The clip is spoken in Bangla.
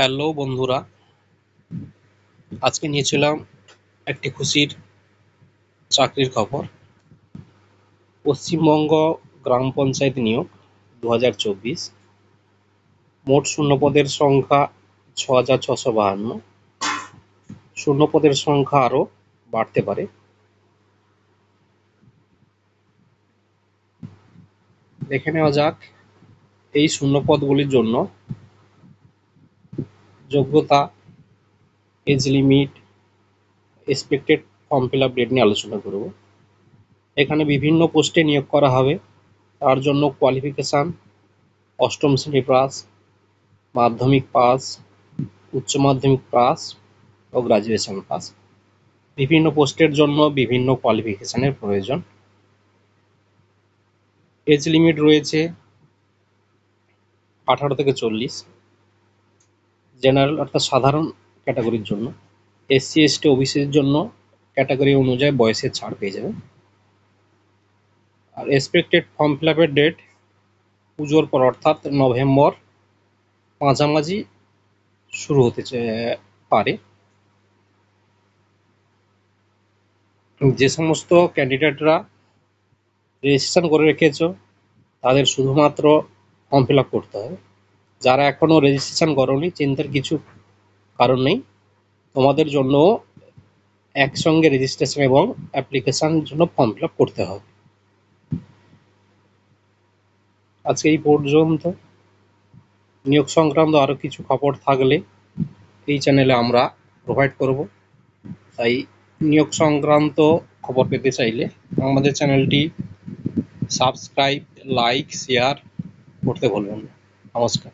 হ্যালো বন্ধুরা, আজকে নিয়েছিলাম একটি খুশির চাকরির খবর। পশ্চিমবঙ্গ গ্রাম পঞ্চায়েত নিয়োগ 2024। মোট শূন্যপদের সংখ্যা 6,652। শূন্যপদের সংখ্যা আরও বাড়তে পারে। দেখে নেওয়া যাক এই শূন্যপদগুলির জন্য যোগ্যতা, age limit, expected form fill up date নিয়ে আলোচনা করব। এখানে বিভিন্ন পোস্টে নিয়োগ করা হবে। তার জন্য কোয়ালিফিকেশান অষ্টম শ্রেণী পাস, মাধ্যমিক পাস, উচ্চ মাধ্যমিক পাস ও গ্রাজুয়েশন পাস। বিভিন্ন পোস্টের জন্য বিভিন্ন কোয়ালিফিকেশানের প্রয়োজন। এজ লিমিট রয়েছে 18 থেকে 40। জেনারেল অর্থাৎ সাধারণ ক্যাটাগরির জন্য। এসসি এসটি ওবিসির জন্য ক্যাটাগরি অনুযায়ী বয়সের ছাড় পেয়ে যাবে। আর এক্সপেক্টেড ফর্ম ফিল আপের ডেট পুজোর পর অর্থাৎ নভেম্বর মাঝামাঝি শুরু হতে পারে। যে সমস্ত ক্যান্ডিডেটরা রেজিস্ট্রেশন করে রেখেছো তাদের শুধুমাত্র ফর্ম ফিল আপ করতে হবে। যারা এখনও রেজিস্ট্রেশন করোনি চিন্তার কিছু কারণ নেই, তোমাদের জন্য একসঙ্গে রেজিস্ট্রেশন এবং অ্যাপ্লিকেশানের জন্য ফর্ম ফিল আপ করতে হবে। আজকে এই পর্যন্ত। নিয়োগ সংক্রান্ত আরও কিছু খবর থাকলে এই চ্যানেলে আমরা প্রোভাইড করব। তাই নিয়োগ সংক্রান্ত খবর পেতে চাইলে আমাদের চ্যানেলটি সাবস্ক্রাইব, লাইক, শেয়ার করতে ভুলবেন না। নমস্কার।